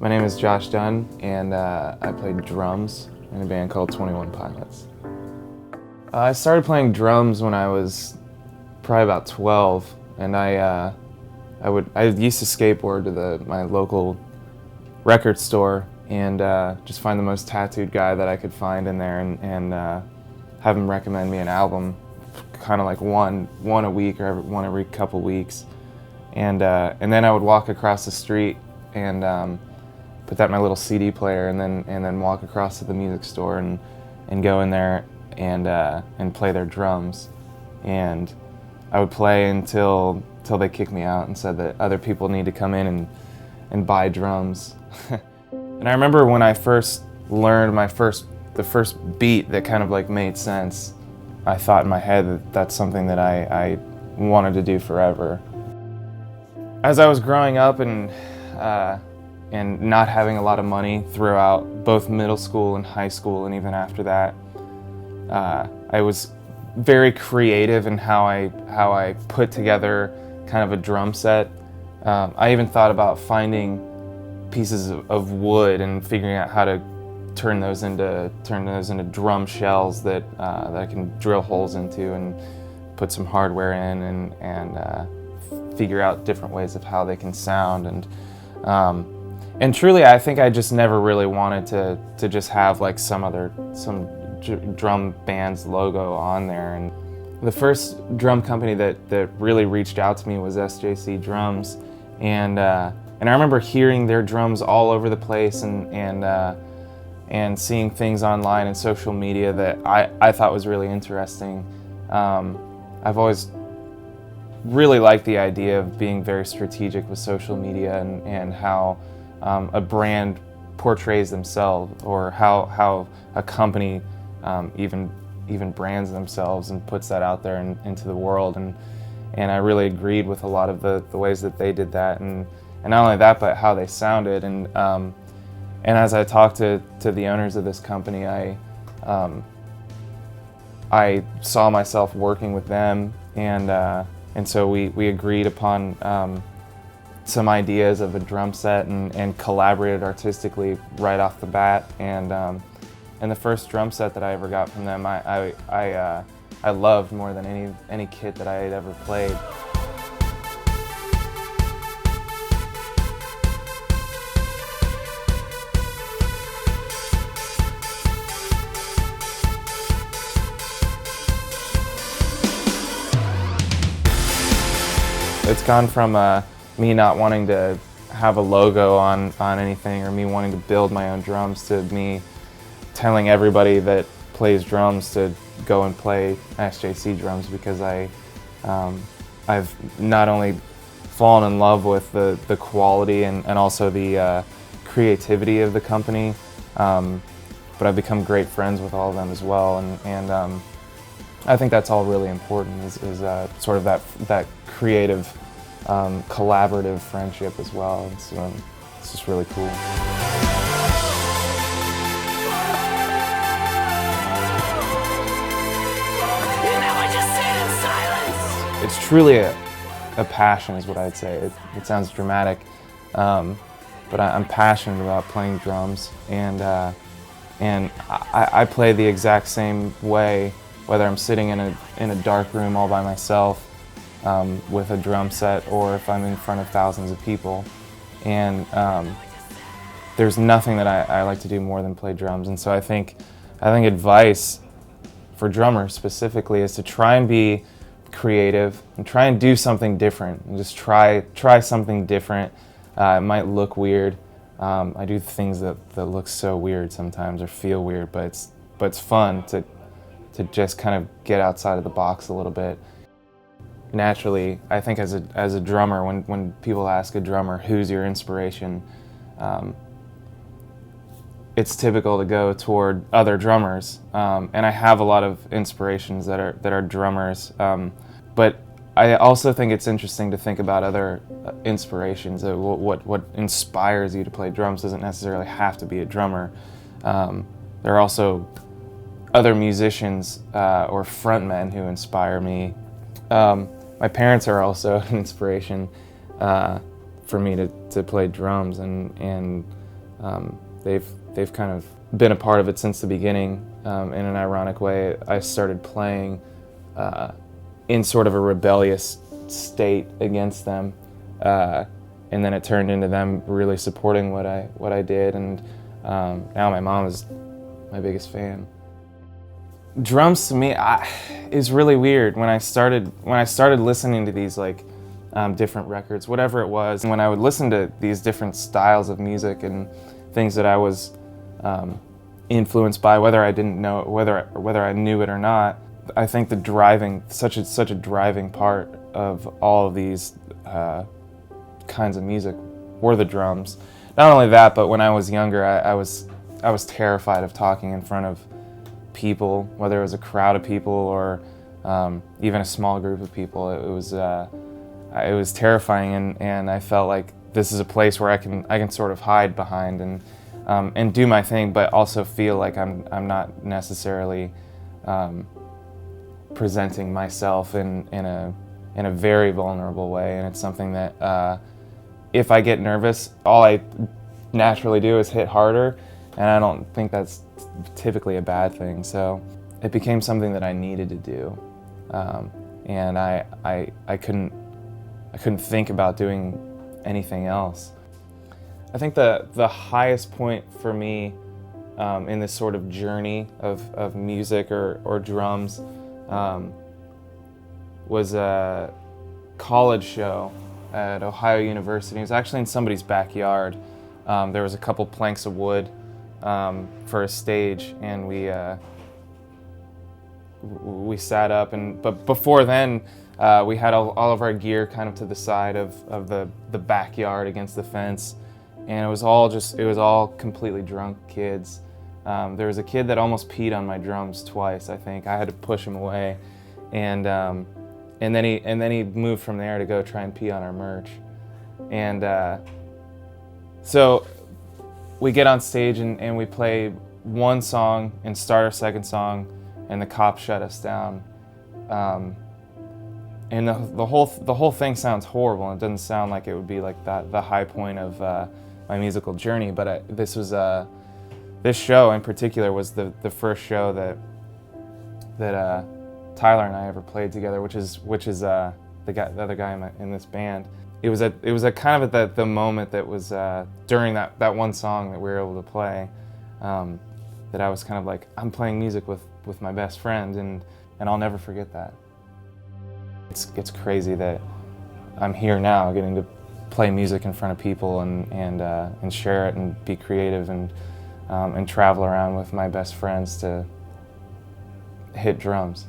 My name is Josh Dunn, and I play drums in a band called 21 Pilots. I started playing drums when I was probably about 12, and I used to skateboard to my local record store and just find the most tattooed guy that I could find in there and have him recommend me an album, kind of like one a week or one every couple weeks, and then I would walk across the street and put that in my little CD player, and then walk across to the music store and go in there and play their drums, and I would play until they kicked me out and said that other people need to come in and buy drums. And I remember when I first learned the first beat that kind of like made sense, I thought in my head that that's something that I wanted to do forever. As I was growing up and not having a lot of money throughout both middle school and high school, and even after that, I was very creative in how I put together kind of a drum set. I even thought about finding pieces of wood and figuring out how to turn those into drum shells that I can drill holes into and put some hardware in and figure out different ways of how they can sound. And truly, I think I just never really wanted to just have like some drum band's logo on there. And the first drum company that really reached out to me was SJC Drums, and I remember hearing their drums all over the place and seeing things online and social media that I thought was really interesting. I've always really liked the idea of being very strategic with social media and how a brand portrays themselves, or how a company even brands themselves and puts that out there into the world. And I really agreed with a lot of the ways that they did that, and not only that, but how they sounded. And as I talked to the owners of this company, I saw myself working with them, and so we agreed upon some ideas of a drum set and collaborated artistically right off the bat. And the first drum set that I ever got from them, I loved more than any kit that I had ever played. It's gone from me not wanting to have a logo on anything, or me wanting to build my own drums, to me telling everybody that plays drums to go and play SJC Drums, because I've not only fallen in love with the quality and also the creativity of the company, but I've become great friends with all of them as well, and I think that's all really important, is sort of that creative, collaborative friendship as well. It's just really cool. It's truly a passion, is what I'd say. It sounds dramatic, but I'm passionate about playing drums, and I play the exact same way, whether I'm sitting in a dark room all by myself with a drum set, or if I'm in front of thousands of people. And there's nothing that I like to do more than play drums. And so I think advice for drummers specifically is to try and be creative and try and do something different, and just try something different. It might look weird. I do things that look so weird sometimes, or feel weird, but it's fun to just kind of get outside of the box a little bit. Naturally, I think as a drummer, when people ask a drummer who's your inspiration, it's typical to go toward other drummers, and I have a lot of inspirations that are drummers, but I also think it's interesting to think about other inspirations. What inspires you to play drums doesn't necessarily have to be a drummer. There are also other musicians or frontmen who inspire me. My parents are also an inspiration for me to play drums, and They've kind of been a part of it since the beginning. In an ironic way, I started playing in sort of a rebellious state against them, and then it turned into them really supporting what I did, and now my mom is my biggest fan. Drums to me is really weird. When I started listening to these different records, whatever it was, and when I would listen to these different styles of music and things that I was influenced by, whether I didn't know it, whether I knew it or not, I think such a driving part of all of these kinds of music were the drums. Not only that, but when I was younger, I was terrified of talking in front of people, whether it was a crowd of people or even a small group of people. It was terrifying, and I felt like this is a place where I can sort of hide behind and do my thing, but also feel like I'm not necessarily presenting myself in a very vulnerable way. And it's something that if I get nervous, all I naturally do is hit harder, and I don't think that's typically a bad thing. So it became something that I needed to do, and I couldn't think about doing anything else. I think the highest point for me in this sort of journey of music or drums was a college show at Ohio University. It was actually in somebody's backyard. There was a couple planks of wood for a stage, and we sat up, but before then we had all of our gear kind of to the side of the backyard against the fence, and it was all completely drunk kids. There was a kid that almost peed on my drums twice, I think. I had to push him away, and then he moved from there to go try and pee on our merch. And so we get on stage and we play one song and start our second song, and the cops shut us down. And the whole thing sounds horrible, and it doesn't sound like it would be like the high point of my musical journey. But this show in particular was the first show that Tyler and I ever played together, which is the other guy in this band. It was a kind of at the moment that was during that one song that we were able to play, that I was kind of like, I'm playing music with my best friend, and I'll never forget that. It's crazy that I'm here now, getting to play music in front of people and share it and be creative and travel around with my best friends to hit drums.